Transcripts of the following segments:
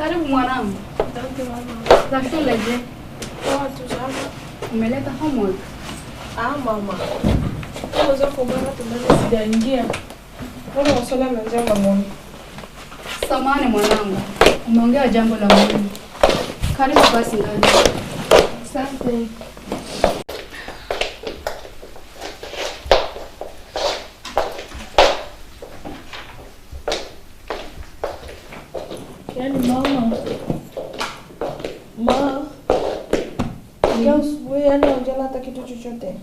Karibu mwanangu. Asante mama. Za shule je? Poa tu sana. Umeleta homework? Mama. Kama zako bwana tumeni sijaingia. Mbona maswala yanaanza mama? Samahani mwanangu. Umeongea jambo la muhimu. Karibu basi ndani. Asante. Yaani mama. Leo asubuhi yaani hujala hata kitu chochote.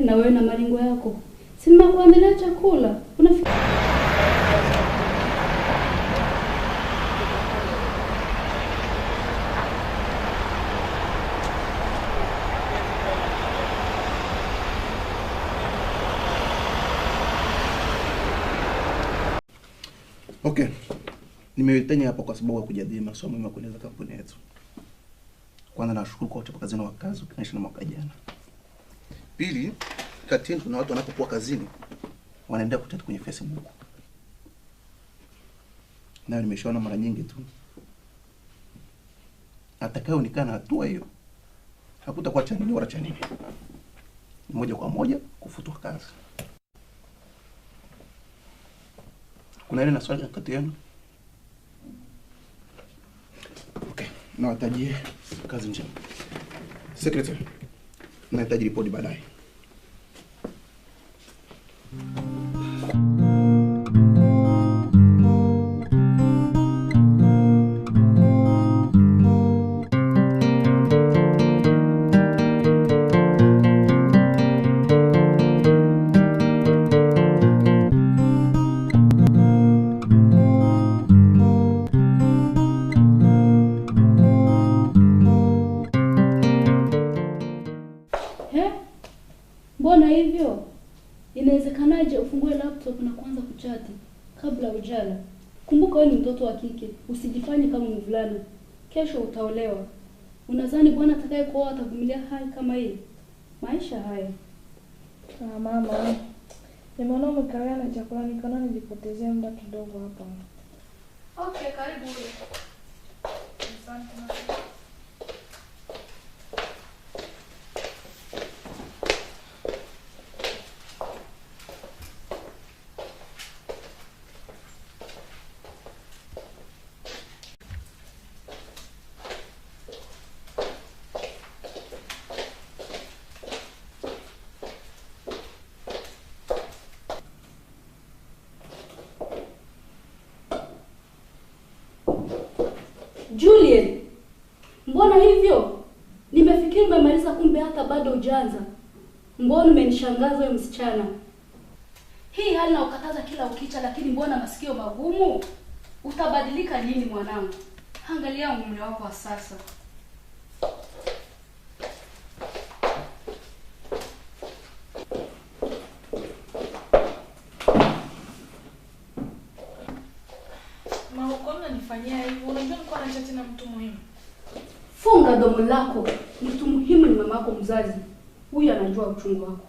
Na wewe na maringo yako. Si nimekuandalia chakula. Unafikiri Okay. Nimewitanya hapa kwa sababu ya kujadili masuala muhimu ya kuendeleza kampuni yetu. Kwanza nashukuru kwa wote kazini wa kazi ukianisha na mwaka jana. Pili, kati yetu kuna watu wanapokuwa kazini wanaendelea kuteta kwenye Facebook. Nayo nimeshaona mara nyingi tu. Atakayeonekana hatua hiyo hakutakuwa cha nini wala cha nini. Moja kwa moja kufutwa kazi. Kuna ile na swali kati yenu? Okay, na watajie kazi njema. Secretary, nahitaji ripoti baadaye. Mbona hivyo? Inawezekanaje ufungue laptop na kuanza kuchati kabla hujala? Kumbuka wewe ni mtoto wa kike, usijifanye kama mvulana. Kesho utaolewa. Unadhani bwana atakayekuoa atavumilia hali kama hii? Maisha haya. Mama. Nimeona umekaa na chakula nikaona nijipotezee muda kidogo hapa. Okay, karibu. Asante mama. Julian, mbona hivyo? Nimefikiri umemaliza kumbe hata bado hujaanza. Mbona umenishangaza wewe msichana? Hii hali na ukataza kila ukicha lakini mbona masikio magumu? Utabadilika lini mwanangu? Angalia umri wako wa sasa. Nifanyia hivi. Unajua nilikuwa na chat na mtu muhimu. Funga domo lako. Mtu muhimu ni mamako mzazi. Huyu anajua uchungu wako.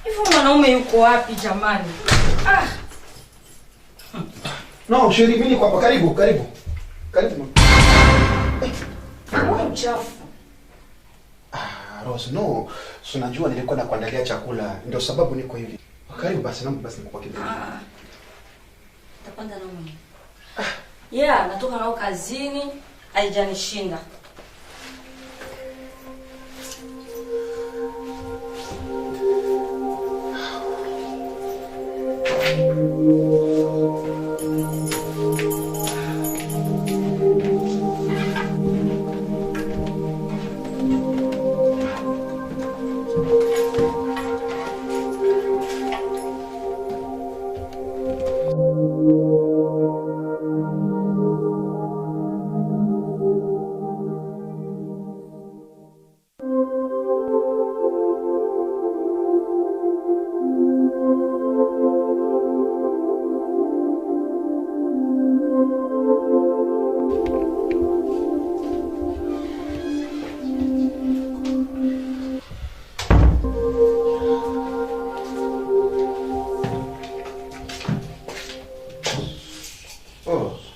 Hivyo mwanaume yuko wapi jamani? Ah. No, Sheri, mimi niko hapa. Karibu. Karibu. Wewe mchafu. Rose, no. So najua nilikuwa na kuandalia chakula. Ndio sababu niko hivi. Karibu basi, naomba basi nikupa kidogo. Tapanda na mimi. Yeah, natoka nao kazini, haijanishinda.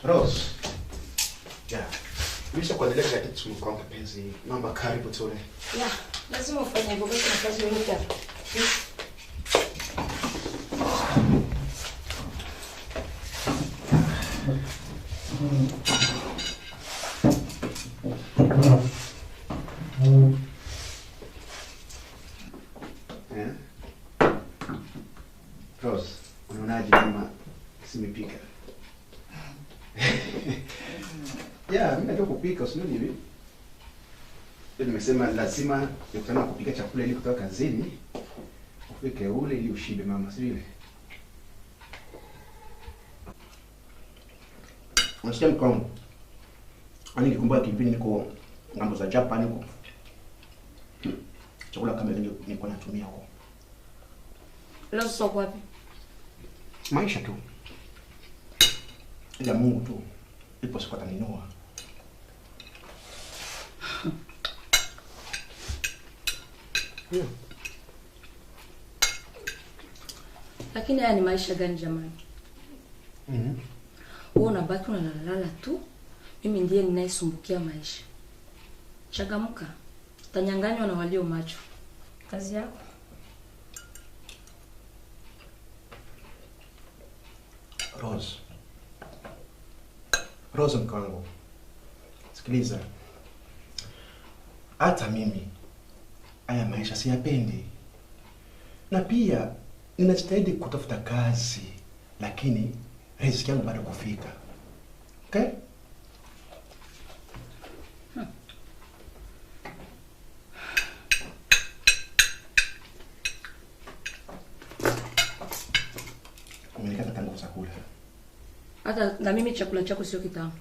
Rose. Yeah. Mimi kuendelea katika kitu kwa mpenzi. Naomba karibu tule. Yeah, lazima ufanye hivyo basi na kazi yote hapa. Rose, unaonaje kama simepika? Yeah, mimi najua kupika, usinioni hivi. Ndio nimesema lazima nikutane kupika chakula ili kutoka kazini. Ufike ule ili ushibe mama, si vile? Unasikia mkongo? Ani nikumbuka kipindi niko ngambo za Japan huko. Chakula kama ile nilikuwa natumia huko. Leo soko wapi? Maisha tu. Ila Mungu tu. Ipo siku ataninua. Yeah. Lakini haya ni maisha gani jamani? Wewe unabaki unalala tu. Mimi ndiye ninayesumbukia maisha. Changamka. Utanyang'anywa na walio macho. Kazi yako. Rose mkango. Sikiliza. Hata mimi haya maisha siyapendi. Na pia ninajitahidi kutafuta kazi, lakini riziki yangu bado kufika. Okay? Umenikata tangu chakula. Hata na mimi chakula chako sio kitamu.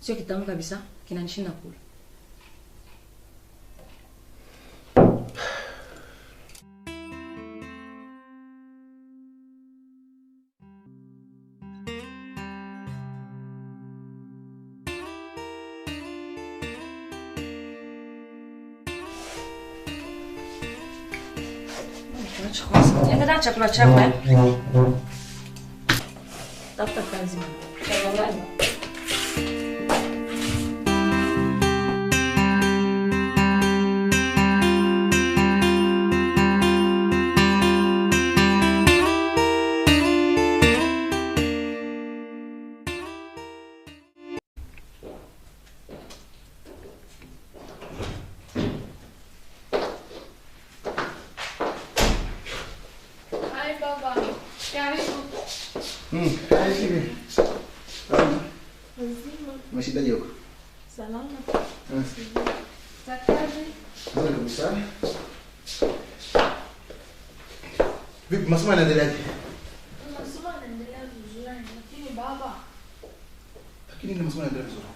Sio kitamu kabisa, kinanishinda kula. Endelea chakula chako eh. Tafuta kazi mama. Mashida yako? Salama. Takazi. Ndio kabisa. Vipi masomo yanaendeleaje? Masomo yanaendelea vizuri, lakini baba. Lakini ni masomo yanaendelea vizuri.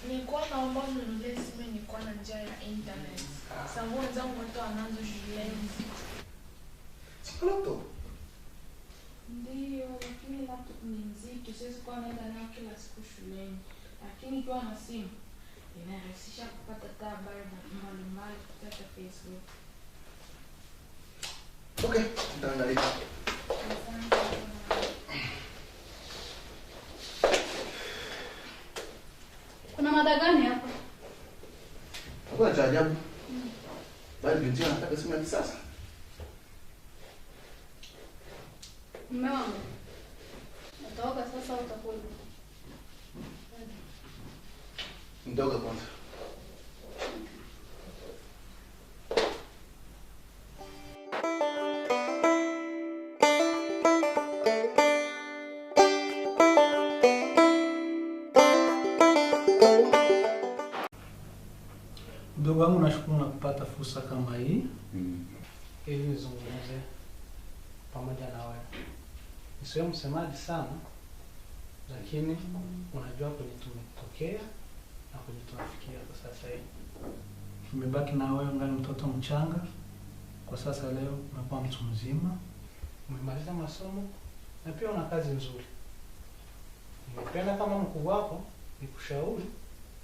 Nilikuwa naomba mnunulie simu, nilikuwa na njia ya internet. Sababu wenzangu wote wanaanza shuleni. Sio laptop. Ndio, lakini laptop ni nzito, siwezi kuwa naenda nayo kila siku shuleni. Lakini ikiwa na simu, inarahisisha kupata habari mbalimbali kupitia Facebook. Okay, nitaangalia. Kuna mada gani hapa? Hakuna cha ajabu. Bali binti anataka simu ya kisasa. Mume wangu. Utaoga sasa au utakuja? Ndoga kwanza. Ndugu wangu, nashukuru na kupata fursa kama hii ili nizungumze pamoja na wewe. Nisiwe msemaji sana, lakini unajua kwenye tumetokea na kwenye tunafikia kwa sasa hivi. Nimebaki na wewe ungali mtoto mchanga. Kwa sasa leo umekuwa mtu mzima, umemaliza masomo na pia una kazi nzuri. Ningependa kama mkubwa wako nikushauri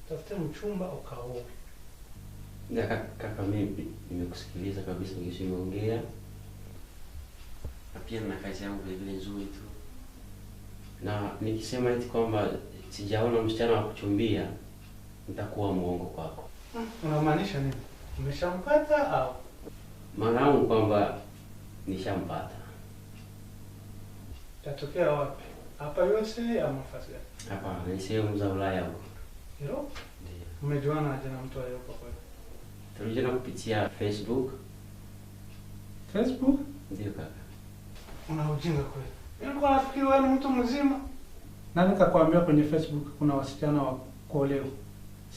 tafute mchumba ukaoe. Ya kaka, mimi nimekusikiliza kabisa ngisho umeongea. Na pia na kazi yangu vile vile nzuri tu. Na nikisema eti kwamba sijaona msichana wa kuchumbia, nitakuwa muongo kwako. Unamaanisha nini? Umeshampata au? Maana yangu kwamba nishampata. Tatokea wapi? Hapa USA ama Fazia? Hapa ni sehemu za Ulaya huko. Europe? Ndio. Umejuana aje na mtu wa Europe kweli? Tulijana kupitia Facebook. Facebook? Ndio kaka. Una ujinga kweli. Mimi nilikuwa nafikiri wewe ni mtu mzima. Nani kakwambia kwenye Facebook kuna wasichana wa kuolewa?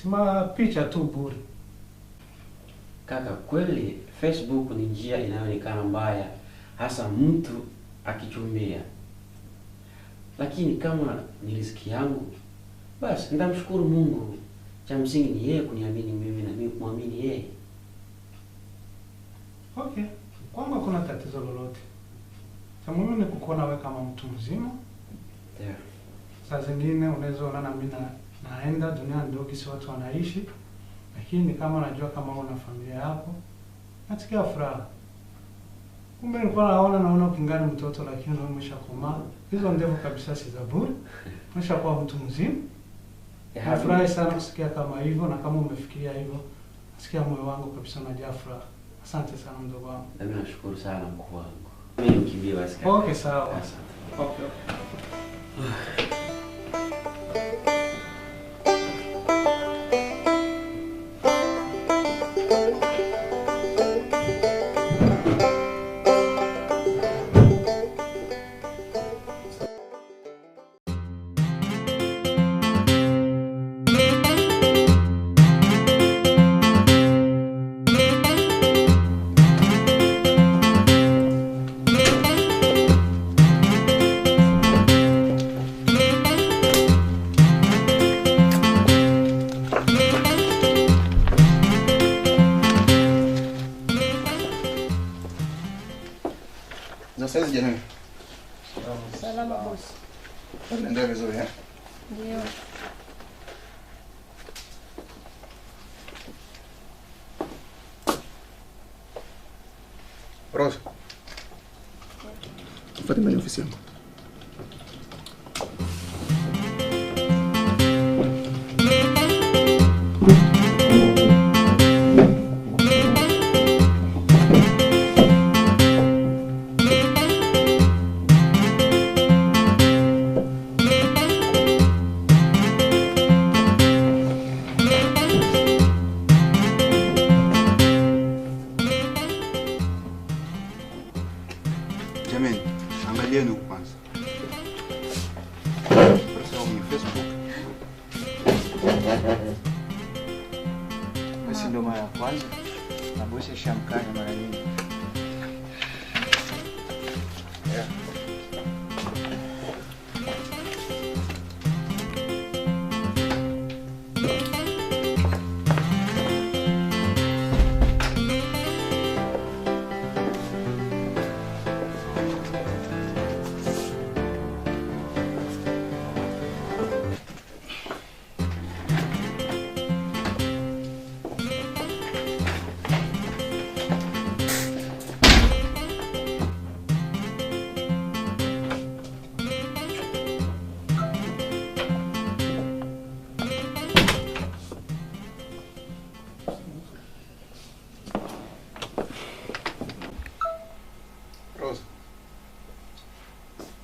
Sima picha tu bure. Kaka, kweli Facebook ni njia inayoonekana mbaya hasa mtu akichumbia. Lakini kama ni riziki yangu, basi nitamshukuru Mungu. Cha msingi ni yeye kuniamini mimi na mimi kumwamini yeye. Okay. Kwangu kuna tatizo lolote. Cha muhimu ni kukuona wewe kama mtu mzima. Ndio. Saa zingine unaweza ona na mimi naenda dunia ndio kisi watu wanaishi. Lakini kama najua kama una familia yako, nasikia furaha. Kumbe nilikuwa naona ukingani mtoto lakini wewe umeshakomaa. Hizo ndevu kabisa si za bure. Umeshakuwa mtu mzima. Nafurahi sana kusikia kama hivyo, na kama umefikiria hivyo, nasikia moyo wangu kabisa unajaa furaha. Asante sana mdogo wangu. Mimi nashukuru sana mkuu wangu. Mimi nikimbie basi kaka. Okay, sawa. Asante. Okay. Sasa jamani. Salama boss. Ndio vizuri eh? Ndio. Rosa. Fuate mbele ofisi yangu. Jamani, angalieni huko kwanza. Sasa kwenye Facebook. Basi ndo mara ya kwanza na bosi shamkanya mara nyingi. Yeah.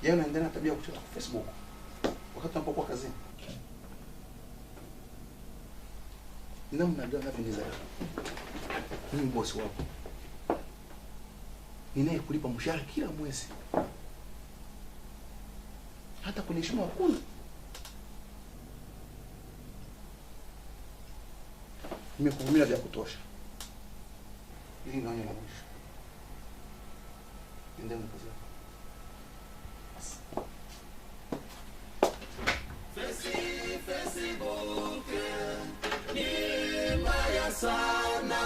Yeye anaendelea na tabia ya kucheza Facebook wakati tunapokuwa kazini. Namna gani unaweza? Mimi bosi wako. Ninaye kulipa mshahara kila mwezi. Hata kuniheshimu hakuna. Nimekuvumilia vya kutosha. Hili ndio la mwisho. Ndio kazi yako. Facebook ni mbaya sana.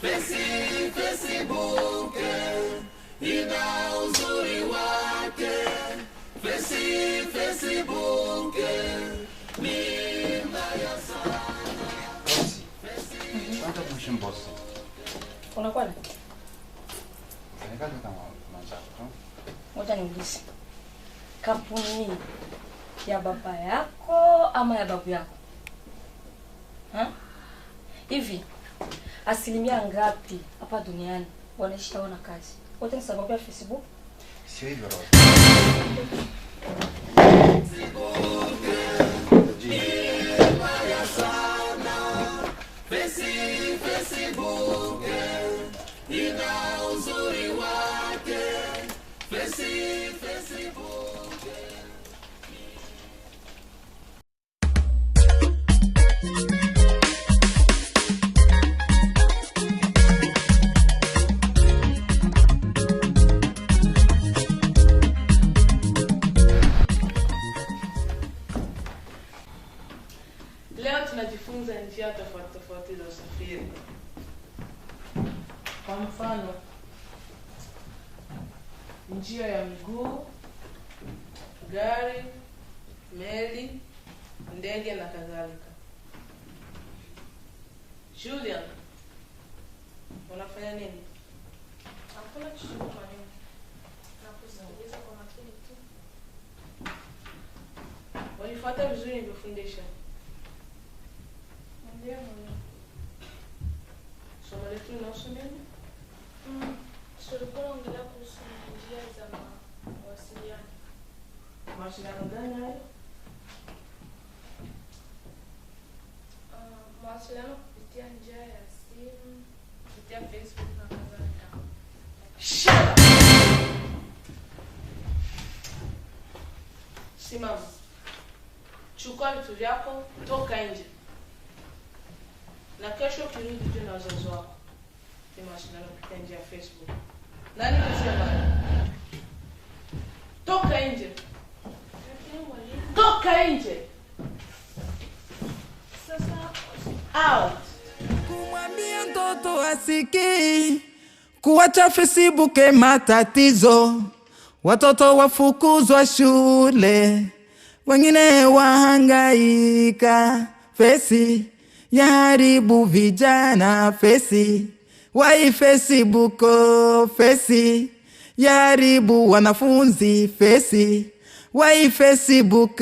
Facebook ina uzuri wake. Facebook ni mbaya sana. Kwanza mshimbosi. Unakuwa na? Serikali kama mwanzo. Ngoja niulize. Kampuni hii ya baba yako ama ya babu yako? Hivi asilimia ngapi hapa duniani wanaishi hawana kazi? Wote ni sababu ya Facebook? Sio hivyo Rose. Facebook ina uzuri wake. Facebook Leo tunajifunza njia tofauti za usafiri. Kwa mfano, njia ya miguu, gari, meli, ndege na kadhalika. Julian, unafanya nini? Hakuna kitu maneno. Nakusikiliza kwa makini tu. Walifuata vizuri nilivyofundisha. Ndio mwalimu. Somo letu linahusu nini? Tulikuwa tunaongelea kuhusu njia za mawasiliano. Mawasiliano gani hayo? Mawasiliano kupitia njia ya simu, kupitia Facebook na kadhalika. Shut up! Simama. Chukua vitu vyako, toka nje. Na kesho kirudi uje na wazazi wako. Ni mawasiliano kupitia njia ya Facebook. Nani kusema? Toka nje. Toka nje. Sasa Out. kumwambia mtoto asiki kuacha Facebook matatizo. Watoto wafukuzwa shule, wengine wahangaika. Fesi yaharibu vijana. Fesi Facebook. Fesi yaharibu wanafunzi. Fesi Facebook.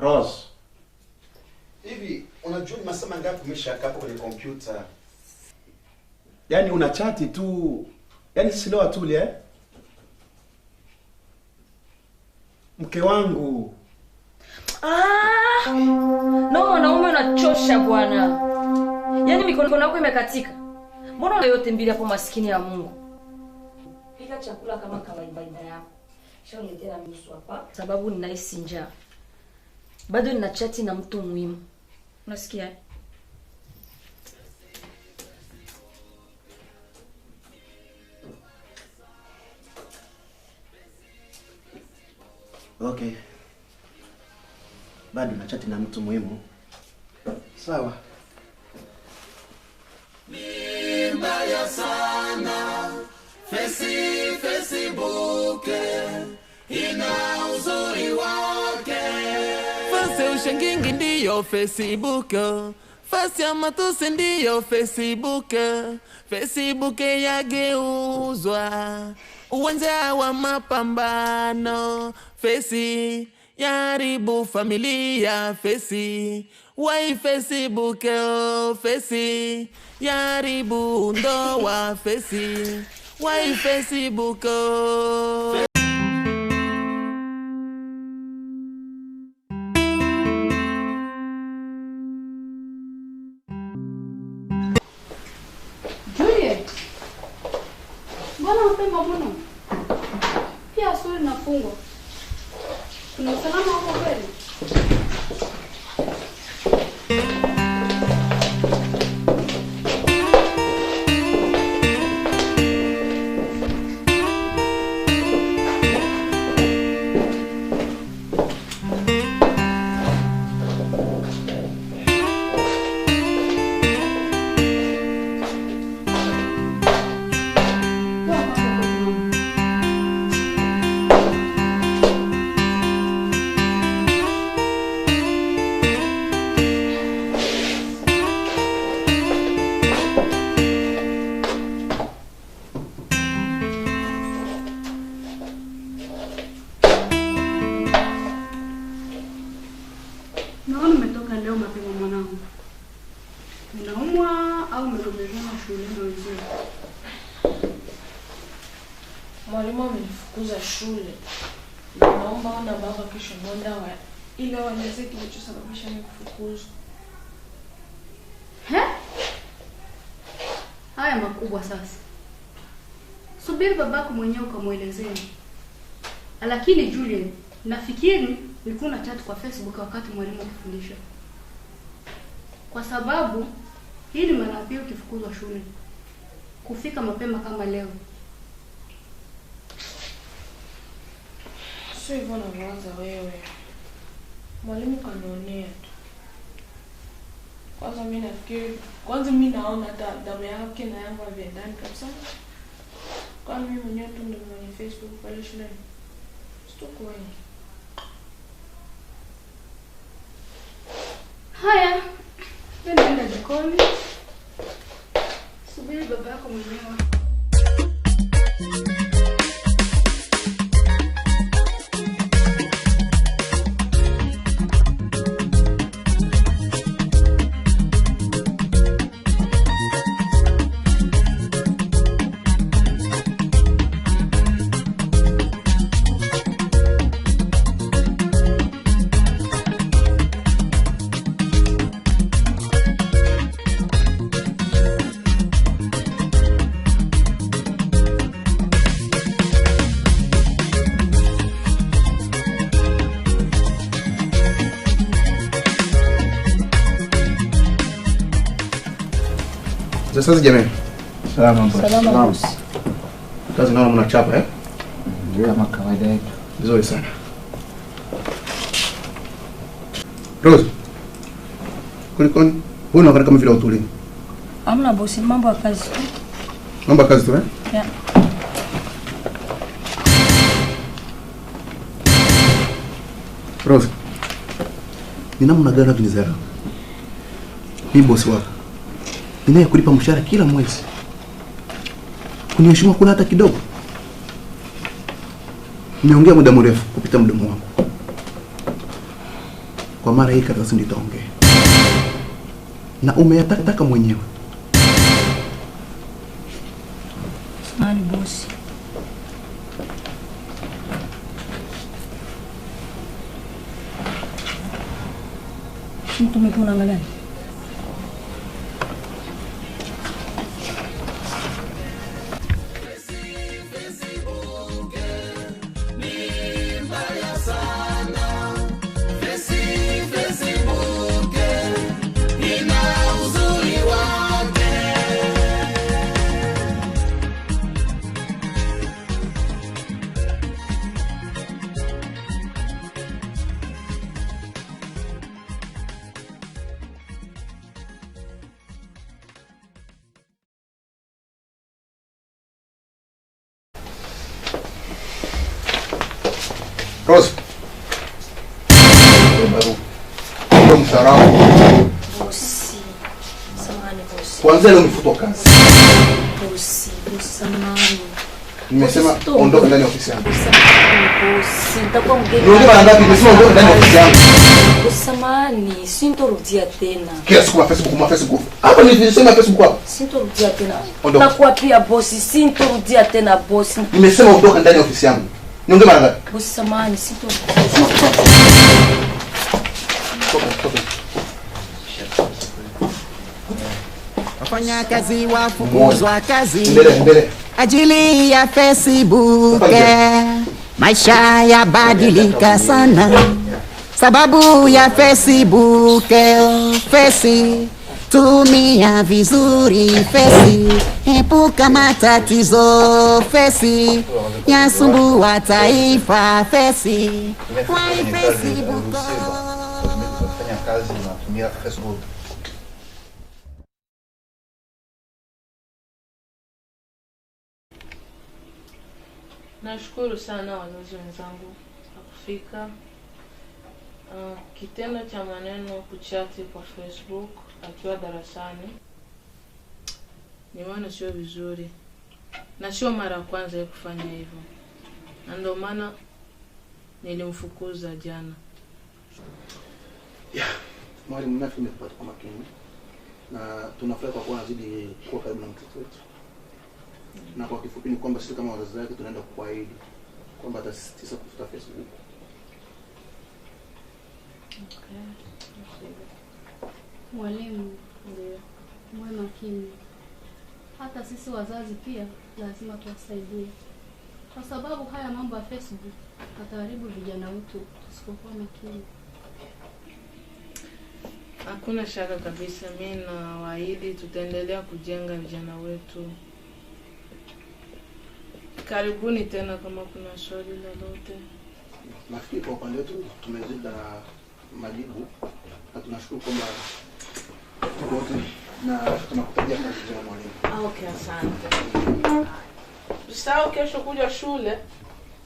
Rose. Hivi unajua ni masaa ngapi umeshaka hapo kwenye kompyuta? Yaani una chati tu. Yaani sisi leo atulie Mke wangu. No, wanaume unachosha bwana. Yaani mikono yako imekatika. Mbona yote mbili hapo maskini ya Mungu? Pika chakula kama kawaida yako. Shao niletea nusu hapa sababu ninahisi njaa. Bado nina chati na mtu muhimu. Unasikia? Okay. Bado na chati na mtu muhimu. Sawa. Mbaya sana Facebook ina uzuri wake. Fasi ushangingi ndiyo Facebook, fasi ya matusi ndiyo Facebook yageuzwa uwanja wa mapambano. Fesi yaribu familia, Fesi wai Facebook, Fesi yaribu ndoa, Fesi wai Facebook. Juliet, mbona mapema mbona? Pia suri nafungwa. Kuna usalama hapo kweli? Naona umetoka leo mapema mwanangu. Unaumwa au umerudishwa shule na wenzio? Mwalimu amenifukuza shule. Naomba ona baba kesho mwenda wa ile waeleze kilichosababisha mimi kufukuzwa. Haya makubwa sasa. Subiri babako mwenyewe ukamwelezea. Lakini Julian, nafikiri ulikuwa na chat kwa Facebook wakati mwalimu akifundisha. Kwa sababu hii ni mara pili ukifukuzwa shule. Kufika mapema kama leo. Sio hivyo unavyoanza wewe. Mwalimu kanionea tu. Kwanza mimi naona damu yake na yangu haviendani kabisa. Kwa mimi mwenyewe tu ndio mwenye Facebook pale shuleni. Sitokuwa wengi. Haya, nenda jikoni. Subiri baba yako mwenyewe. Sasa jamani. Salama boss. Salama boss. Kazi naona mnachapa Kama kawaida yetu. Vizuri sana. Rose. Kulikoni? Mbona unakaa kama vile utuli? Hamna bosi, mambo ya kazi tu. Mambo ya kazi tu Yeah. Rose. Ni namna gani unanizarau? Mimi bosi wako. Ninayekulipa mshahara kila mwezi. Kuniheshimu kuna hata kidogo. Nimeongea muda mrefu kupita mdomo wako. Kwa mara hii karatasi ndio itaongea. Na umeyataka mwenyewe. Samahani bosi. Mtu umeona unaangalia? Rose. Ndio msharau. Bosi. Samahani bosi. Kwanza leo nifutwa kazi. Bosi, samahani. Nimesema ondoka ndani ya ofisi yangu. Bosi, nitakuwa mgeni. Ndio mara ngapi nimesema ondoka ndani ya ofisi yangu? Bosi, samahani, sintorudia tena. Kila siku kwa Facebook. Hapa nilisema Facebook hapa. Sintorudia tena. Nitakuwa pia bosi, sintorudia tena bosi. Nimesema ondoka ndani ya ofisi yangu. Niongee mara ngapi? Bosi, samahani, sintorudia. Wafanya kazi wafukuzwa kazi Mbele. ajili ya Facebook. Maisha yabadilika sana sababu ya Facebook. Fesi tumia vizuri Fesi, epuka matatizo Fesi, yasumbua taifa Fesi. Why Facebook? Kufanya kazi na tumia Facebook. Nashukuru sana wazazi wenzangu kwa kufika. Kitendo cha maneno kuchati kwa Facebook akiwa darasani nimeona sio vizuri. Na sio mara ya kwanza ya kufanya hivyo. Na ndio maana nilimfukuza jana. Mwalimu nafi nimepata kwa makini. Na tunafurahi kwa kuwa nazidi kuwa karibu na mtoto wetu. Na kwa kifupi ni kwamba sisi kama wazazi wake tunaenda kuahidi kwamba atasisitiza kufuta Facebook. Mwalimu, ndio. Mwe makini. Hata sisi wazazi pia lazima tuwasaidie. Kwa sababu haya mambo ya Facebook ataharibu vijana wetu tusipokuwa makini. Hakuna shaka kabisa, mimi nawaahidi tutaendelea kujenga vijana wetu. Karibuni tena kama kuna swali lolote. Nafikiri kwa upande wetu tumezidi na majibu na tunashukuru kwamba wote na tunakutajia kazi njema mwalimu. Okay, asante. Usisahau kesho kuja shule,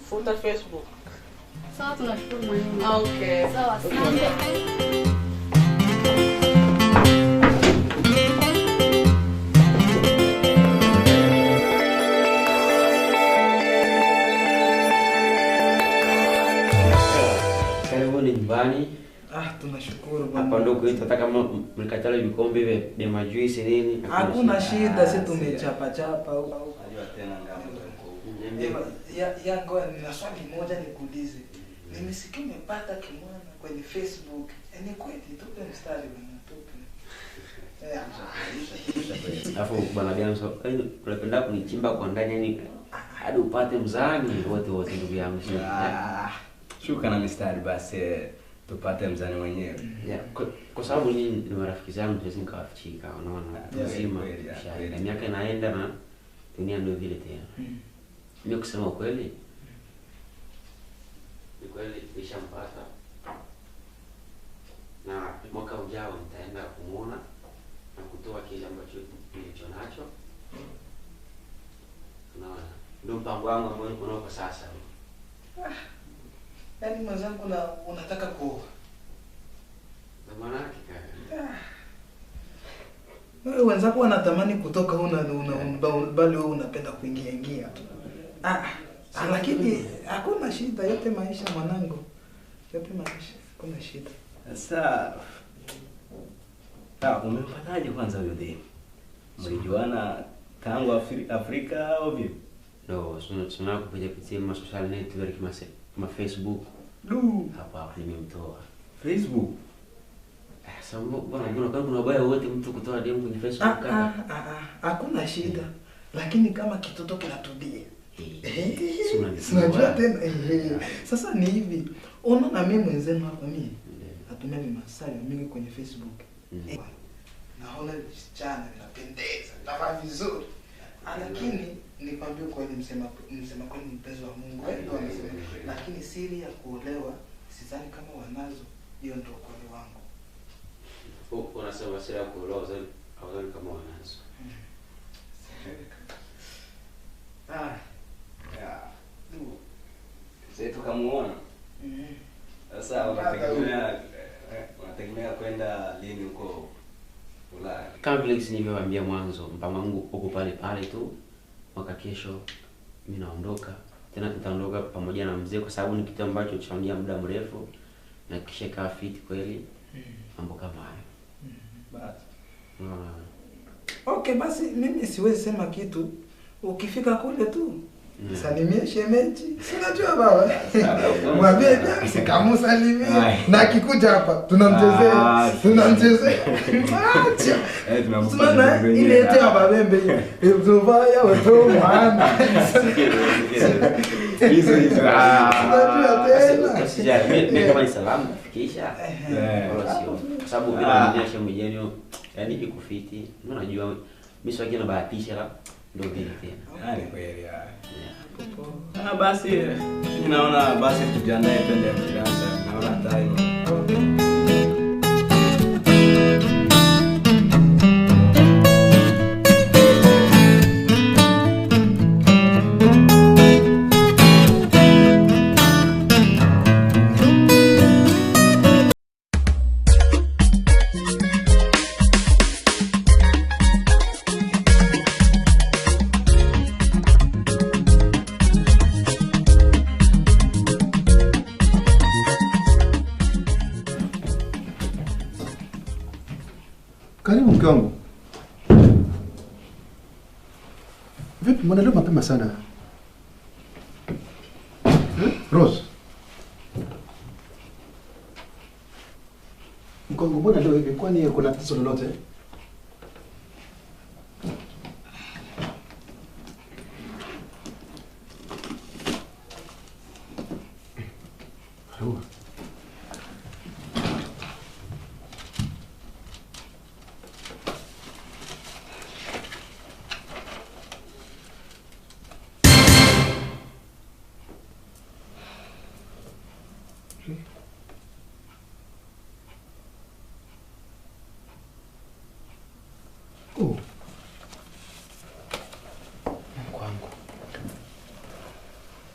futa Facebook. Sawa, tunashukuru mwalimu. Okay. Sawa, asante. Nyumbani. Tunashukuru bwana. Hapa ndio kwetu, hata kama mlikatala vikombe vya majuisi nini. Hakuna shida, sisi tumechapa chapa huko. Unajua tena ngapi Yango nina swali moja nikuulize. Nimesikia umepata kimwana kwenye Facebook. Ni kweli? Tupe mstari bwana, tupe. Alafu bwana Ganso, unapenda kunichimba kwa ndani yani hadi upate mzani wote ndugu yangu. Shuka na mistari basi tupate mzani mwenyewe. Kwa sababu ni marafiki zangu tuwezi nikawafichika, unaona. Lazima na miaka inaenda na dunia ndio vile tena. Mimi kusema kweli ni kweli nishampata. Na mwaka ujao nitaenda kumuona na kutoa kile ambacho nilicho nacho. Unaona? Ndio mpango wangu ambao niko nao kwa sasa. Yaani mwenzangu unataka kuoa. Na maana yake kaka. Wewe wenzako wanatamani kutoka bali wewe unapenda kuingia. Lakini hakuna shida, yote maisha mwanangu. Yote maisha, kuna shida. Sasa umempataje kwanza huyo demu? Mlijuana tangu Afrika au vipi? No, sina kupitia social network kama Facebook. Du, Hapa nimemtoa. Facebook. Sasa mbona kuna ubaya wote mtu kutoa DM kwenye Facebook kaka? Hakuna shida. Lakini kama kitoto kinatudia. Unajua tena sasa ni hivi. Unaona mimi mwenzenu hapa mimi natumia masali mingi kwenye Facebook. Naona msichana vinapendeza, vinavaa vizuri. Lakini nikwambie kweli msema kweli mpenzi wa Mungu. Ndio anasema. Lakini siri ya kuolewa sidhani kama wanazo. Hiyo ndio kweli wangu. Unasema siri ya kuolewa au kama wanazo. Sasa tukamuona. Sasa wanategemea kwenda lini huko Ulaya? Kama vile nilivyowaambia mwanzo, mpango wangu uko pale pale tu. Mwaka kesho mimi naondoka. Tena tutaondoka pamoja na mzee kwa sababu ni kitu ambacho chaondia muda mrefu na kisha kaa fit kweli. Mambo kama hayo. Okay, basi mimi siwezi sema kitu. Ukifika kule tu salimie shemeji. Si unajua baba? Mwambie sikamusalimie. Na akikuja hapa tunamchezea. Acha. Tunaona ile yetu ya babembe hiyo. Tuvaya wewe maana. Hizo. Mimi kama ni salamu nafikisha. Wala sio. Kwa sababu mimi naambia shemeji yenu yani iko fiti. Mimi najua mimi sio kina bahatisha la ndio vile tena. Ni kweli basi ninaona basi tujiandae twende Ufaransa. Naona time. Karibu mke wangu. Vipi mbona leo mapema sana? Rose. Mke wangu mbona leo hivi? Kwani kuna tatizo lolote?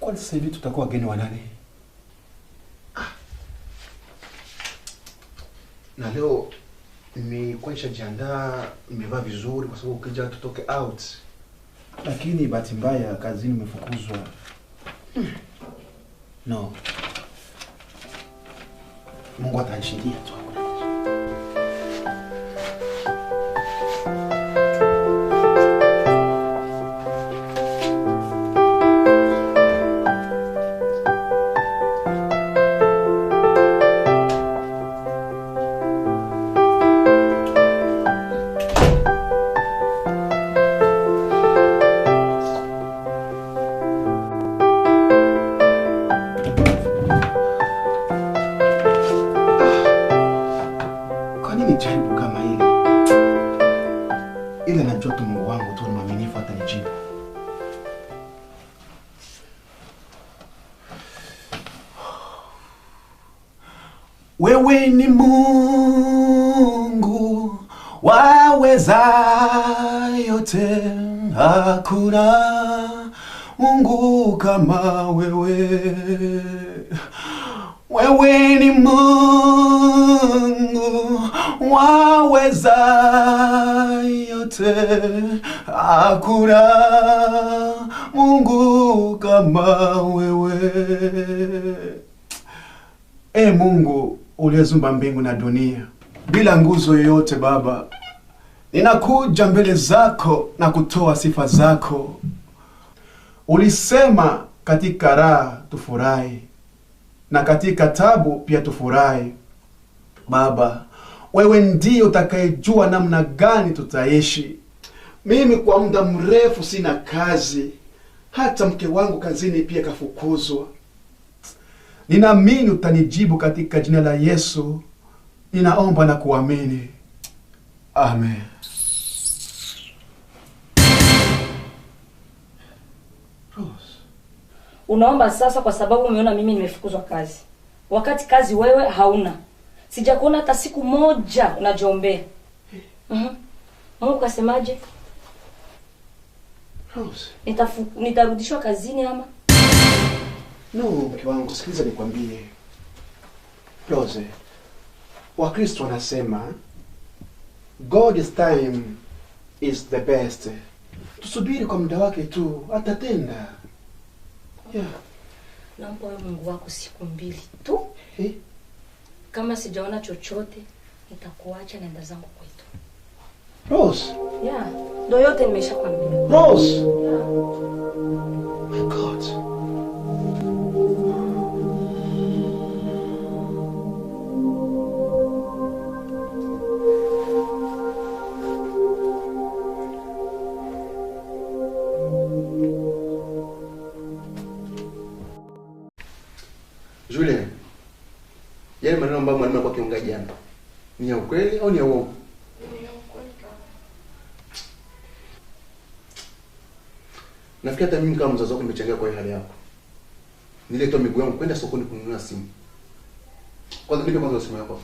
Kwani sasa hivi tutakuwa wageni wa nani? Na leo nimekuwa nishajiandaa, nimevaa vizuri kwa sababu ukija tutoke out. Lakini bahati mbaya kazini nimefukuzwa. No. Mungu atanishindia tu. Ile najua tu Mungu wangu tu ni mwaminifu atanijibu. Wewe ni Mungu waweza yote, hakuna Mungu kama wewe. Wewe ni Mungu waweza yote, hakuna Mungu kama wewe. Mungu uliyezumba mbingu na dunia bila nguzo yoyote, Baba, ninakuja mbele zako na kutoa sifa zako. Ulisema katika raha tufurahi na katika tabu pia tufurahi. Baba, Wewe ndiye utakayejua namna gani tutaishi. Mimi kwa muda mrefu sina kazi. Hata mke wangu kazini pia kafukuzwa. Ninaamini utanijibu katika jina la Yesu. Ninaomba na kuamini. Amen. Rose. Unaomba sasa kwa sababu umeona mimi nimefukuzwa kazi. Wakati kazi wewe hauna. Sijakuona hata siku moja unajiombea. Mungu kasemaje? Rose. Nitarudishwa kazini ama? No, mke wangu, sikiliza nikwambie. Rose. Wakristo wanasema God's time is the best. Tusubiri kwa muda wake tu, atatenda. Yeah. Naomba wewe Mungu wako siku 2 tu. Kama sijaona chochote, nitakuacha naenda zangu kwetu. Rose. Yeah. Ndio yote nimeshakwambia. Rose. Yeah. My God. Julian, yale maneno ambayo mwalimu alikuwa akiongea jana, ni ya ukweli au ni ya uongo? Ni ya ukweli. Nafikiri hata mimi kama mzazi wako nimechangia kwa hali yako. Nilitoa miguu yangu kwenda sokoni kununua simu. Kwanza nipe kwanza simu yako.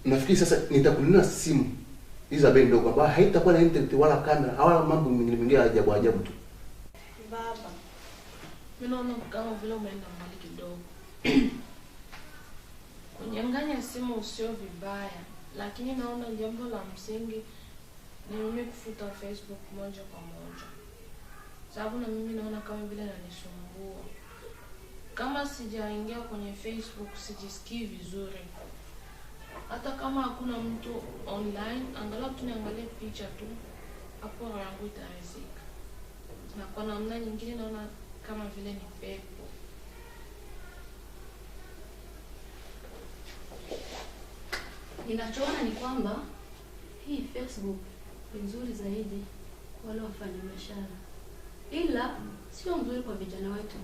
Nafikiri sasa nitakununua simu hizi za bei ndogo ambayo haitakuwa na internet wala kamera wala mambo mengine ajabu ajabu tu. Baba, mimi naona kama vile umeenda mbali kidogo. Kunyang'anya simu sio vibaya, lakini naona jambo la msingi ni mimi kufuta Facebook moja kwa moja. Sababu na mimi naona kama vile inanisumbua. Kama sijaingia kwenye Facebook sijisikii vizuri. Hata kama hakuna mtu online, angalau tuniangalie picha tu, hapo roho yangu itarizika. Na kwa namna nyingine naona kama vile ni pepo. Ninachoona ni kwamba hii Facebook ni nzuri zaidi kwa wale wafanyabiashara, ila sio nzuri kwa vijana wetu.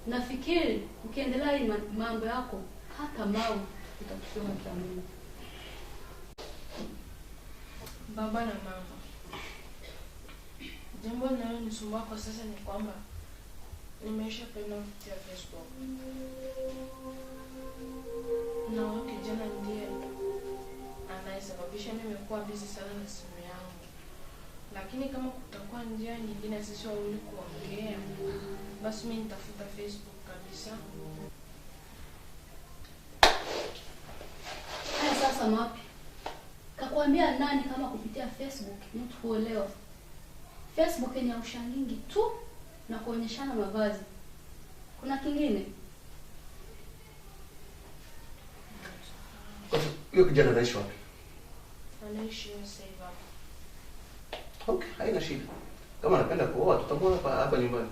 Nafikiri ukiendelea hii mambo yako hata mau utakuwa kiamini. Baba na mama, jambo linalonisumbua kwa sasa ni kwamba nimeshapenda kupitia Facebook. Na huyo kijana ndiye anayesababisha mimi kuwa busy sana na simu yangu. Lakini kama kutakuwa njia nyingine sisi wawili kuongea, basi mimi nitafuta Facebook kabisa. Haya sasa mapi? Kakuambia nani kama kupitia Facebook mtu huolewa? Facebook ni ya ushangingi tu na kuonyeshana mavazi. Kuna kingine? Huyo kijana anaishi wapi? Anaishi sasa. Okay, haina shida. Kama anapenda kuoa tutakuwa hapa nyumbani.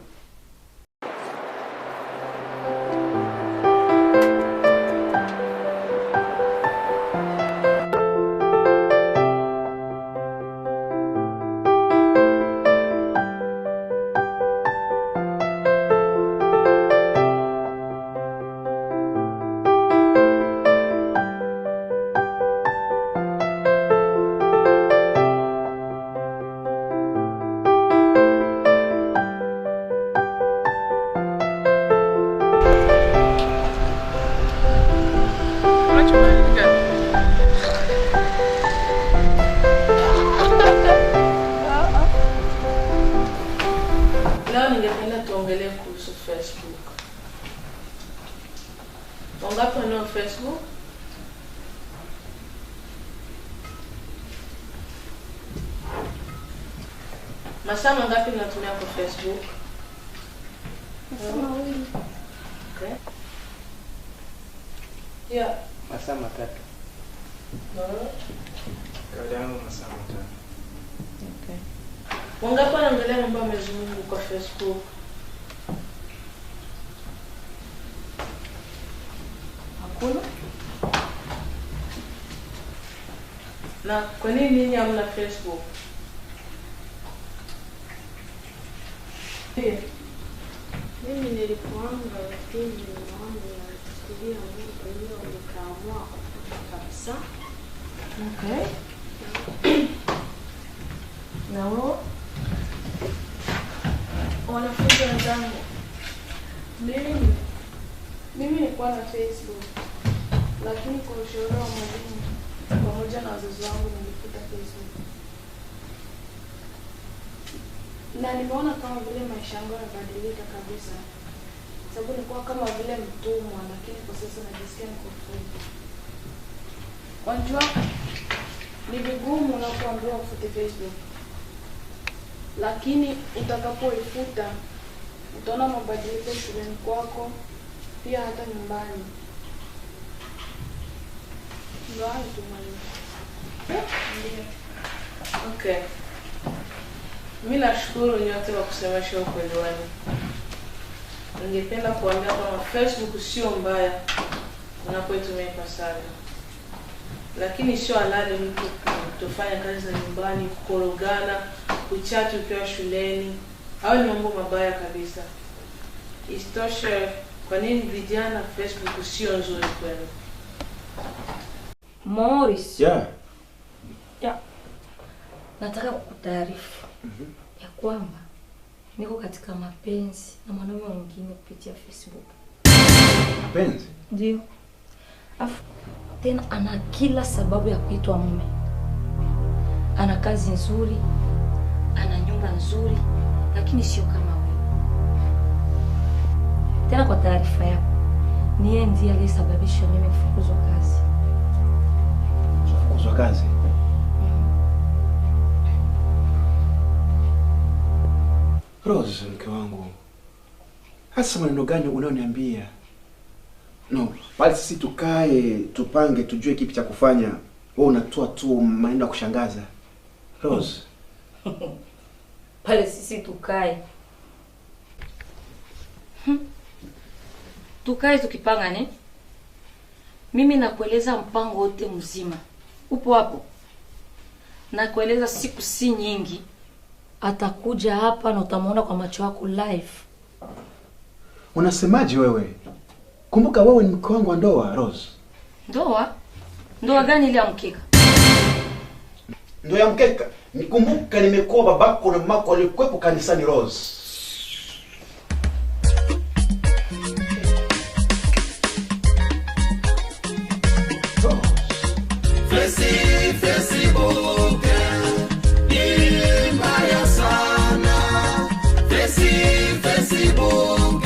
Leo ningependa tuongelee kuhusu Facebook. Wangapi wanao Facebook? Masaa mangapi unatumia kwa Facebook? Okay. Yeah. Masaa 3. No. Kawaida yangu masaa 5. Okay. Wangapi wanaangalia mambo ya Mwenyezi Mungu kwa Facebook? Hakuna? Na kwa nini ninyi hamna Facebook? Mimi nilipoanza lakini ninaona ninafikiria Mungu mwenyewe nikaamua kufuta kabisa. Okay. Na wewe? Wanafunzi wenzangu, mimi nilikuwa na Facebook, lakini kwa ushauri wa mwalimu pamoja na wazazi wangu nilifuta Facebook. Na nimeona kama vile maisha yangu yanabadilika kabisa. Sababu nilikuwa kama vile mtumwa, lakini kwa sasa najisikia niko free. Wajua, ni vigumu unapoambiwa ufute Facebook. Lakini utakapoifuta, utaona mabadiliko shuleni kwako, pia hata nyumbani. Ndio hayo tu mwalimu. Okay. Mimi nashukuru nyote kwa kusemesha ukweli wenu. Ningependa kuambia kwamba Facebook sio mbaya unapoitumia ipasavyo. Lakini sio halali mtu kutofanya kazi za nyumbani, kukorogana, kuchati ukiwa shuleni. Hayo ni mambo mabaya kabisa. Isitoshe, kwa nini vijana Facebook sio nzuri kwenu? Morris. Yeah. Yeah. Nataka kukutaarifu ya kwamba niko katika mapenzi na mwanaume mwingine kupitia Facebook. Mapenzi? Ndio. Afu tena ana kila sababu ya kuitwa mume. Ana kazi nzuri, ana nyumba nzuri, lakini sio kama wewe. Tena kwa taarifa yako, ni yeye ndiye aliyesababisha mimi kufukuzwa kazi. Kufukuzwa kazi? Rose, mke wangu, hasa maneno gani unaoniambia? No, bali sisi tukae, tupange, tujue kipi cha kufanya. Wewe unatoa tu maneno ya kushangaza. Rose. Pale sisi tukae. Tukae tukipanga ne? Mimi nakueleza mpango wote mzima. Upo hapo. Nakueleza siku si nyingi. Atakuja hapa na utamwona kwa macho yako live. Unasemaje wewe? Kumbuka wewe ni mke wangu wa ndoa, Rose. Ndoa? Ndoa gani ile ya mkeka? Ndoa ya mkeka? Nikumbuka nimekuwa babako na mamako walikuwepo kanisani, Rose. Facebook ni mbaya sana. Facebook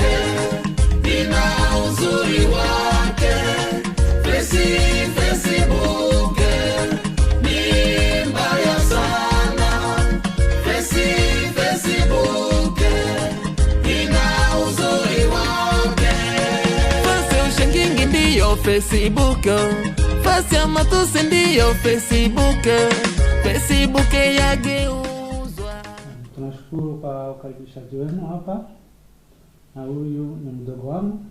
ina uzuri wake. Facebook ni mbaya sana. Facebook ina uzuri wake. Fasi ushangingi ndiyo Facebook. Fasi ya matusi ndiyo Facebook. Facebook yageuzwa. Tunashukuru kwa ukaribishaji wenu hapa. Na huyu ni mdogo wangu.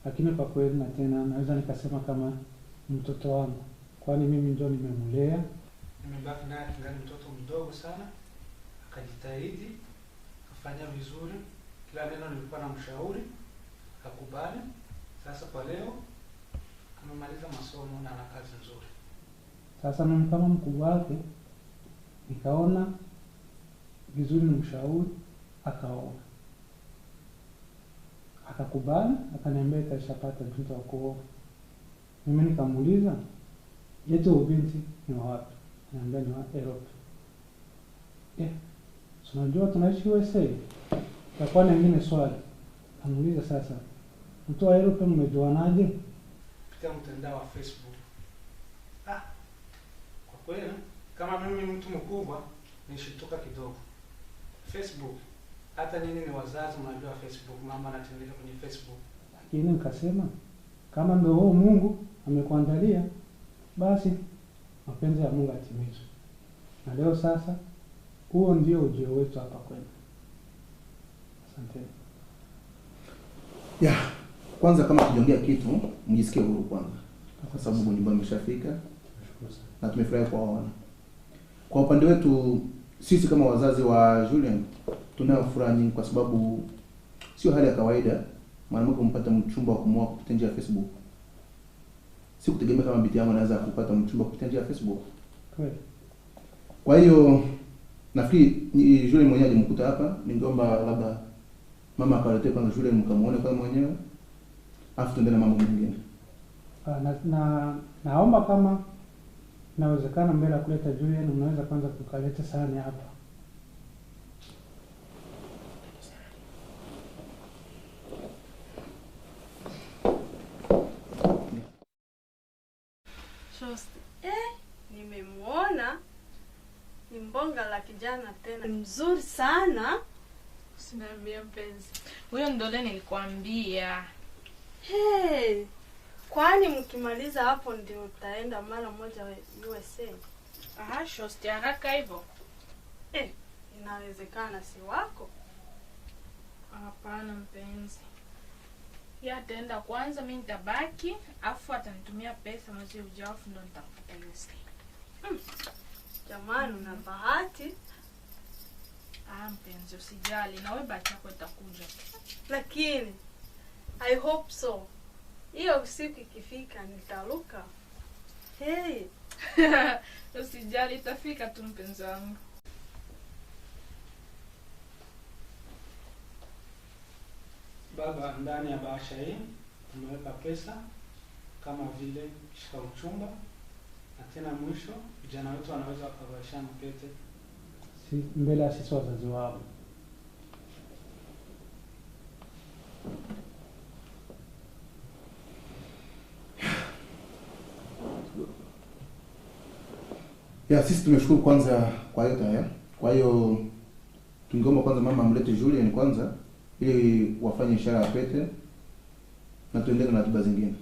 Lakini kwa kweli na tena naweza nikasema kama ni mtoto wangu. Kwani mimi ndio nimemlea. Nimebaki naye kingali mtoto mdogo sana. Akajitahidi, akafanya vizuri. Kila neno nilikuwa namshauri, akakubali. Sasa kwa leo amemaliza masomo na ana kazi nzuri. Sasa mimi kama mkubwa wake nikaona vizuri nimshauri, akaona. Akakubali, akaniambia itashapata mtoto wa kuoa. Mimi nikamuuliza, "Yetu ubinti ni wapi?" Ananiambia ni wa Europe. Unajua tunaishi USA. Takuwa na nyingine swali. Amuuliza sasa, "Mtu wa Europe mmejuanaje?" Kupitia mtandao wa Facebook. Kwa kweli kama mimi mtu mkubwa nishituka kidogo. Facebook, hata nyinyi ni wazazi mnajua Facebook, mambo yanatendeka kwenye Facebook. Lakini nikasema kama ndio huo Mungu amekuandalia, basi mapenzi ya Mungu yatimizwe. Na leo sasa Huo ndio ujio wetu hapa kwenu. Asante. Ya, kwanza kama tujiongea kitu, mjisikie huru kwanza. Kwa sababu nyumbani mmeshafika. Na tumefurahi kuwaona. Kwa upande wetu sisi kama wazazi wa Julian tunayo furaha nyingi kwa sababu sio hali ya kawaida mwanamke kumpata mchumba wa kumwoa kupitia njia ya Facebook. Si kutegemea kama binti yangu anaweza kupata mchumba kupitia njia ya Facebook. Kweli. Kwa hiyo nafikiri Julian mwenyewe alimkuta hapa, ningeomba labda mama akaletee kwanza Julian mkamuone kama mwenyewe. Afu tuendelee na mambo mengine. Naomba kama inawezekana mbele ya kuleta Julian unaweza kwanza kukaleta sahani hapa. Shosti, nimemwona. Ni mbonga la kijana tena. Mzuri sana. Usiniambie mpenzi. Huyo ndole nilikwambia. Hey. Kwani mkimaliza hapo ndio utaenda mara moja USA? Aha, shosti haraka hivyo. Inawezekana si wako? Hapana mpenzi. Yeye ataenda kwanza, mimi nitabaki, afu atanitumia pesa mwezi ujao, afu ndo nitafuta USA. Jamani, una bahati. Mpenzi usijali, na wewe bahati yako itakuja. Lakini I hope so. Hiyo usiku ikifika nitaruka. Hey. Usijali, itafika tu mpenzi wangu. Baba, ndani ya bahasha hii tumeweka pesa kama vile kishika uchumba, na tena mwisho vijana wetu wanaweza kuvalishana pete mbele ya sisi wazazi wao. Ya, sisi tumeshukuru kwanza kwa yote haya. Kwa hiyo tungeomba kwanza mama amlete Julian kwanza ili wafanye ishara ya pete na tuendelee na ratiba zingine.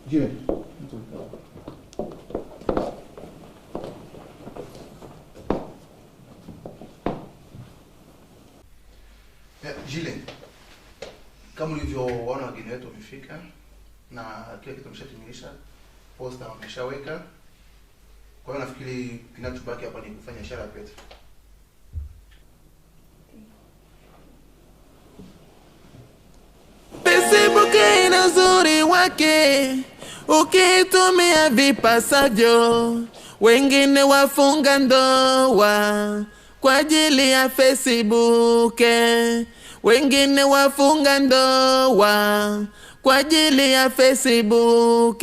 Julian. Julian, kama ulivyoona wageni wetu wamefika na kila kitu tumeshatimilisha, posta wameshaweka. Kwa hiyo nafikiri kinachobaki hapa ni kufanya ishara ya pete. Facebook ina uzuri wake ukitumia vipasavyo. Wengine wafunga ndoa kwa ajili ya Facebook, wengine wafunga ndoa kwa ajili ya Facebook.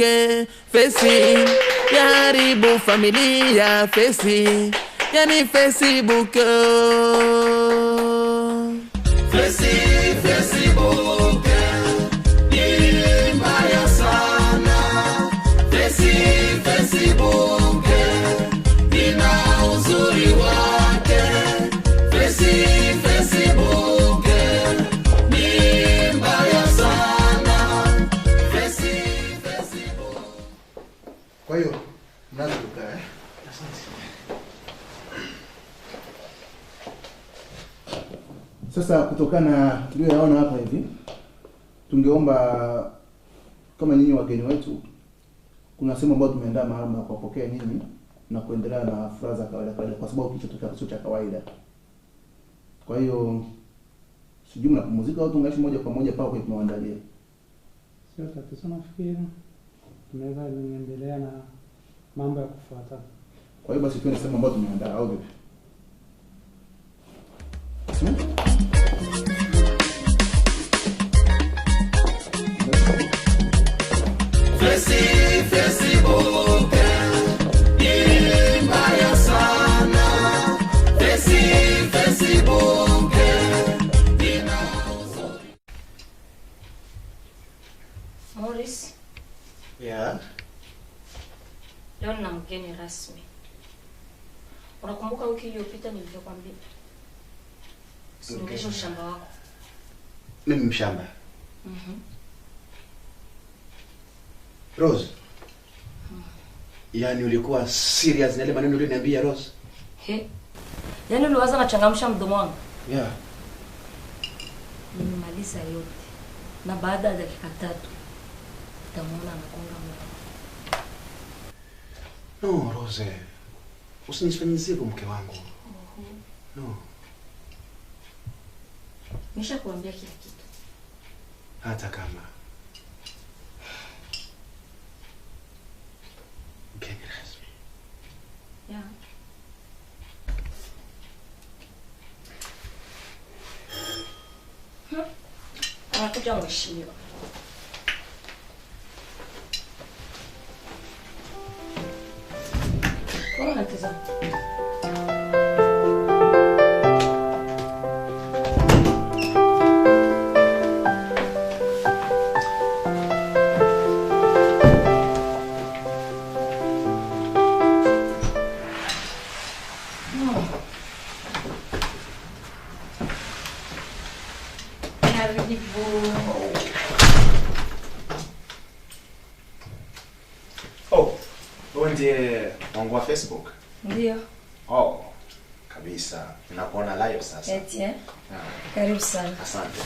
Fesi yaharibu familia, Fesi yani Facebook. Facebook ni mbaya sana. Facebook ina uzuri wake. Facebook ni mbaya sana. Facebook. Kwa hiyo mnaanza kukaa. Sasa kutokana na tulioyaona hapa hivi, tungeomba kama nyinyi wageni wetu, kuna sehemu ambayo tumeandaa mahali pa kupokea nyinyi na kuendelea na furaha za kawaida kwa sababu kilichotokea sio cha kawaida. Kwa hiyo sijui mnapumzika au tungaishi moja kwa moja pao kwa tumewaandalia. Sio tatizo, nafikiri tunaweza kuendelea na mambo ya kufuata. Kwa hiyo basi tuende sehemu ambayo tumeandaa au vipi? Facebook ni mbaya sana. Facebook mgeni rasmi. Unakumbuka wiki iliyopita nilivyokuambia? Usionyeshe ushamba wako. Mimi mshamba? Rose. Yaani ulikuwa serious na ile maneno uliniambia Rose? Yaani uliwaza nachangamsha mdomo wangu? Yeah. Nimemaliza yote. Na baada ya dakika 3 utamuona anagonga mlango. No, Rose. Usinifanyie mke wangu. No. Nishakuambia kila kitu. Hata kama mgeni rasmi. Yeah. Anakuja mheshimiwa. Kwa natazama. Oh, wewe ndiye wangu wa Facebook? Ndio. Oh, kabisa. Nakuona live sasa. Eti Karibu sana. Asante.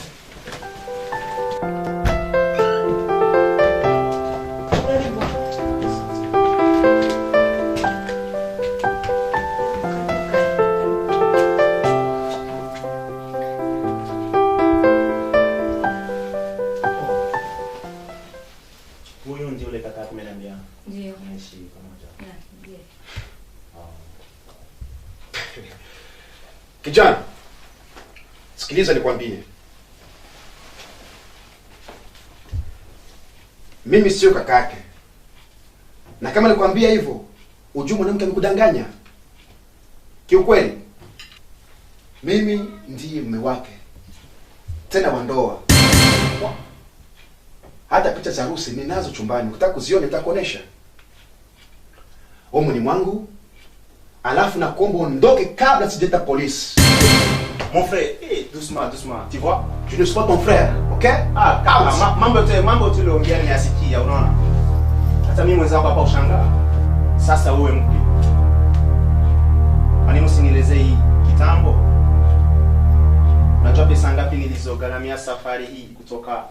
Huyo ndio yule kaka kumeniambia. Ndio. Naishi pamoja. Ndio. Kijana, sikiliza nikwambie. Mimi sio kakake. Na kama nikwambia hivyo, ujue mwanamke amekudanganya. Kiukweli, mimi ndiye mume wake. Tena wa ndoa. Hata picha za harusi ninazo chumbani. Ukitaka kuziona nitakuonesha. Omo ni mwangu. Alafu na kuomba ondoke kabla sijaita polisi. Mon frère, doucement, doucement. Tu vois? Je ne suis pas ton frère, OK? Ah, calme. Mambo tu uliongea nimeyasikia, unaona? Hata mimi mwenzangu hapa ushangaa. Sasa wewe mke. Kwa nini usinielezee hii kitambo? Unajua pesa ngapi nilizogharamia safari hii kutoka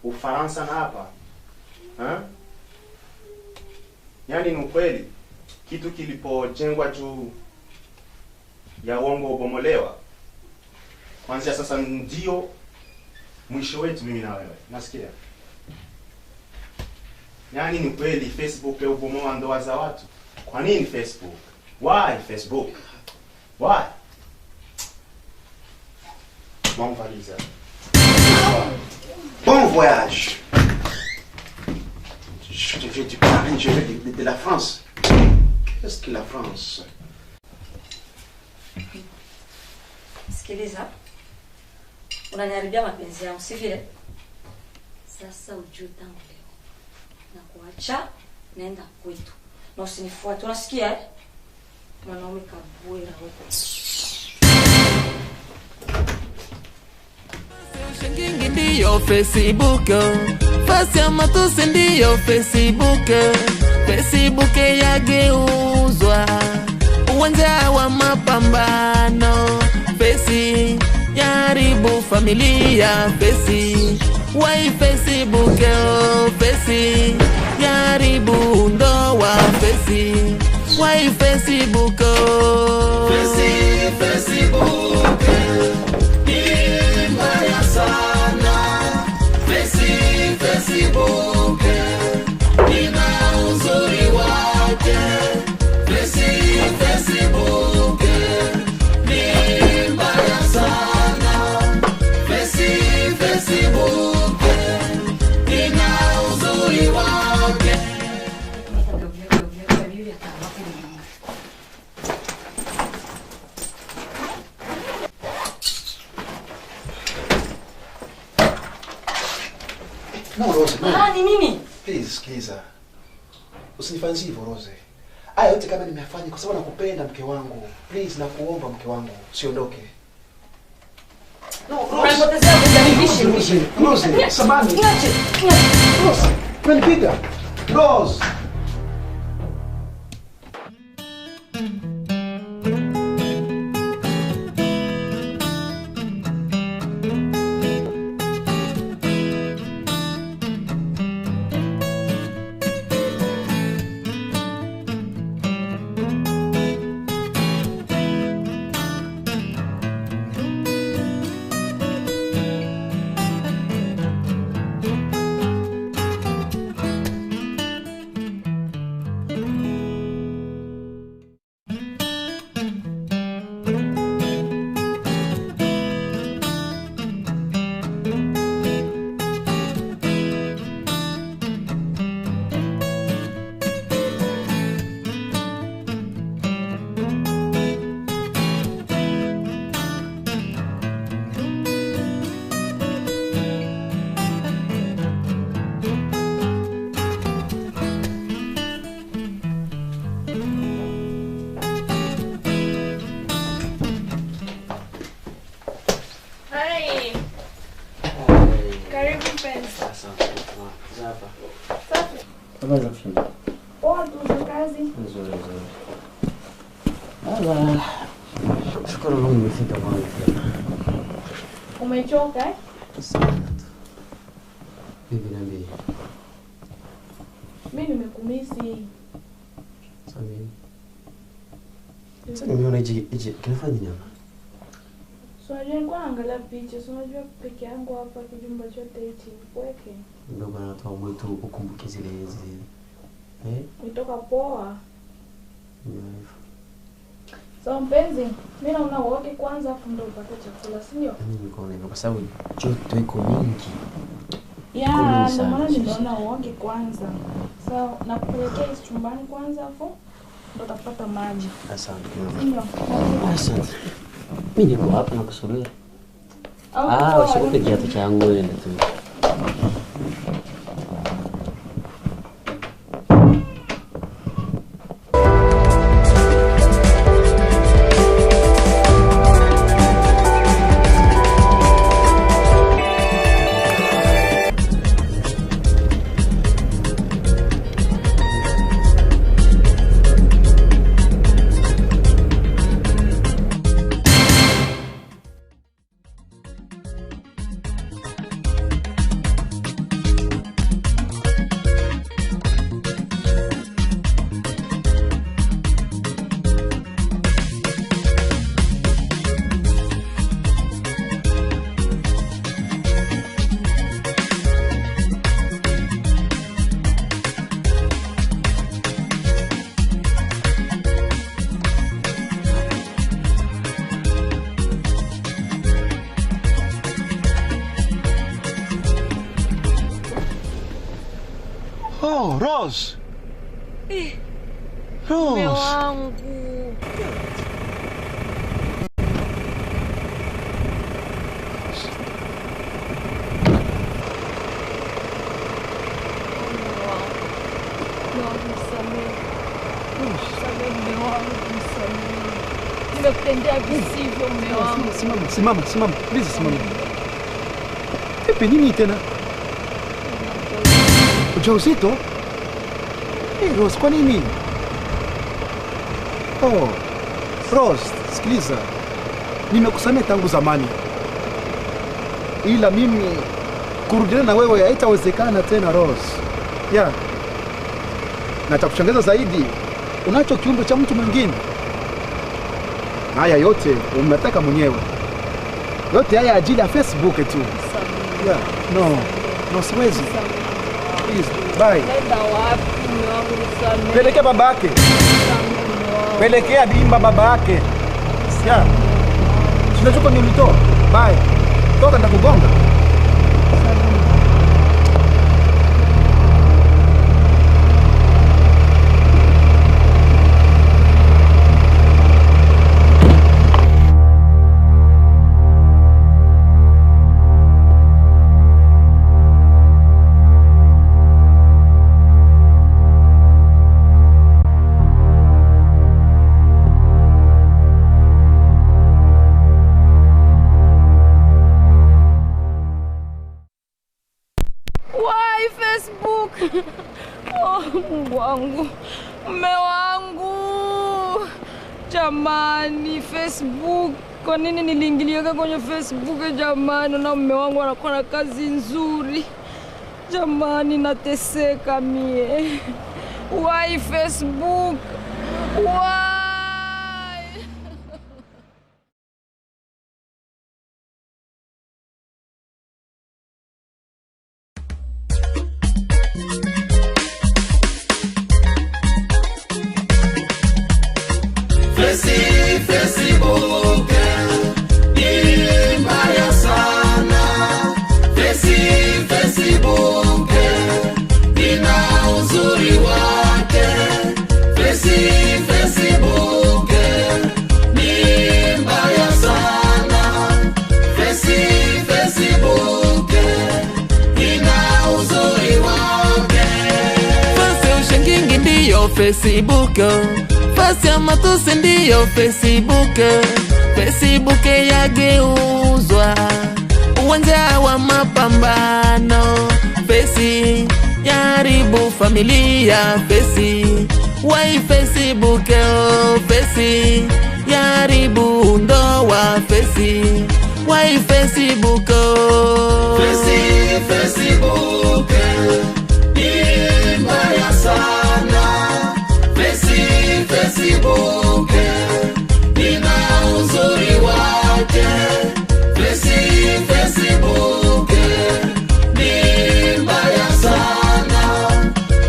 Ufaransa na hapa? Yaani ni ukweli. Kitu kilipojengwa juu ya uongo ubomolewa. Kwanza sasa ndio mwisho wetu mimi na wewe. Nasikia? Yaani ni kweli Facebook ya ubomoa ndoa za watu. Kwa nini Facebook? Why Facebook? Why? Bon valise. Bon voyage. Je viens du Paris, je viens de la France. Qu'est-ce que la France? Sikiliza. Unaniharibia mapenzi yangu, si vile? Sasa ujue tangu leo. Na kuacha naenda kwetu. Na usinifuate. Unasikia eh? Mwanaume kabwera huko. Shingingi ndiyo Facebook, fasi ya matusi ndiyo Facebook. Facebook yageuzwa uwanja wa mapambano. Fesi yaribu familia. Fesi wai Facebook. Fesi yaribu ndoa. Fesi wai Facebook. Fesi Facebook ni mbaya sana. Fesi Facebook ina uzuri wake. Fesi Facebook ni mbaya sana. Fesi Facebook ina uzuri wake. No, Rose, no. Ni mimi. Please, sikiliza. Usinifanyie hivyo, Rose. Haya yote kama nimeyafanya kwa sababu nakupenda mke wangu. Please nakuomba mke wangu, usiondoke. No, Unanipotezea muda, nivishi. Rose, samani. Niache. Rose, unanipiga. Rose. Hai. Karibu mpenzi. Safi. Habari za kushinda? Poa tu za kazi. Nzuri. Ala. Shukuru Mungu nimefika mwanzo tena. Umechoka eh? Bibi niambie. Mimi nimekumisi. Sasa nimeona hichi kinafanya nini hapa? Swali yangu angalia picha, unajua peke yangu hapa kijumba chote hichi kweke. Ndio bana natoa mwito ukumbuke zile. Nitoka poa. Ndio. So mpenzi, mimi naona uoge kwanza afu ndio upate chakula, si ndio? Mimi niko hivyo kwa sababu joto iko mingi. Ya, ndio maana ninaona uoge kwanza. So nakupelekea chumbani kwanza afu ndio utapata maji. Asante. Ndio. Asante. Mimi niko hapa na kusubiri. Au usikupe kiatu changu wewe tu. Oh, Rose. Mume Rose. wangu. Nimekutendea visivyo mume wangu. Simama. Please simama. Vipi nini tena? Ujauzito? Rose, kwa nini? Oh, Rose, sikiliza. Nimekusamea tangu zamani. Ila mimi kurudiana na wewe haitawezekana tena, Rose. Yeah. Na cha kushangaza zaidi, unacho kiumbe cha mtu mwingine. Haya yote umetaka mwenyewe. Yote haya ajili ya Facebook tu. Yeah. No, siwezi. Please, bye. Nenda wapi mume wangu nisamehe. Pelekea babake. Pelekea bimba babake. Yeah. Sinachoka ni ulitoa. Bye. Toka nitakugonga. wangu. Mume wangu. Jamani, Facebook. Kwa nini niliingiliaka kwenye Facebook jamani? Na mume wangu anakuwa na kazi nzuri. Jamani, nateseka mie. Why Facebook? Why? Facebook ni mbaya sana. Facebook ina uzuri wake. Facebook ni mbaya sana. Facebook ina uzuri wake. Fasi ushangingi ndiyo Facebook, fasi ya matusi ndiyo Facebook. Facebook yageuzwa uwanja wa mapambano. Fesi yaribu familia. Fesi wai Facebook. Fesi yaribu ndoa. Fesi wai Facebook. Facebook ni mbaya sana. Facebook ina uzuri wake. Facebook ni mbaya sana.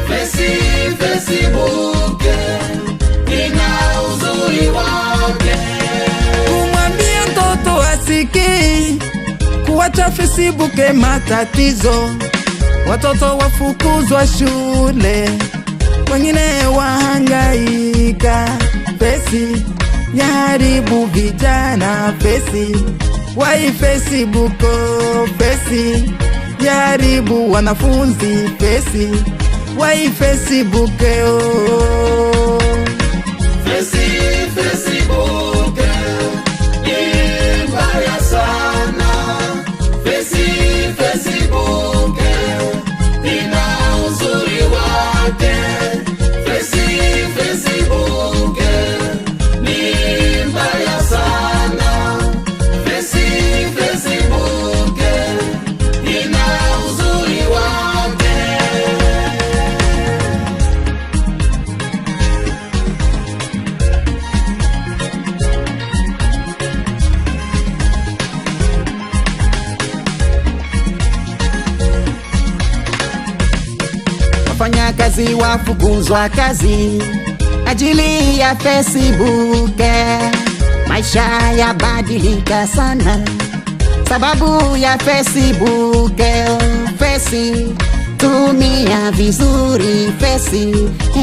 Facebook ina uzuri wake. Kumwambia mtoto asiki kuacha Facebook matatizo. Watoto wafukuzwa shule, wengine wahangaika. Fesi yaharibu vijana. Fesi wai Facebook. Fesi yaharibu wanafunzi. Fesi wai Facebook. Facebook ni mbaya sana. Facebook ina uzuri wake. Facebook ni mbaya sana. Facebook ina uzuri wake. Wafanyakazi wafukuzwa kazi ajili ya Facebook. Maisha yabadilika sana sababu ya Facebook. Fesi tumia vizuri. Fesi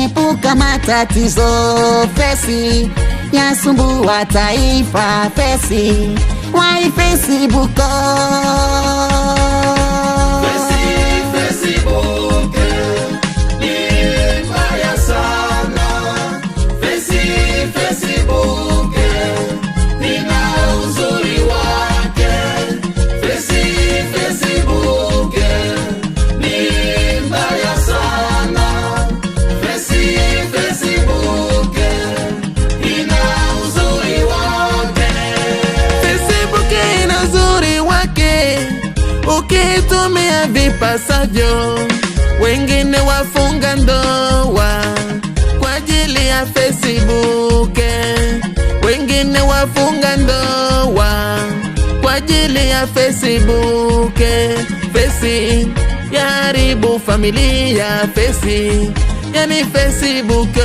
epuka matatizo. Fesi yasumbua taifa. Fesi why Facebook. Facebook ni mbaya sana. Facebook ina uzuri wake. Facebook ni mbaya sana. Facebook ina uzuri wake. Facebook ina uzuri wake ukitumia vipasavyo. Wengine wafunga ndoa kwa ajili ya Facebook. Wengine wafunga ndoa kwa ajili ya Facebook. Fesi yaharibu familia. Fesi yani Facebook.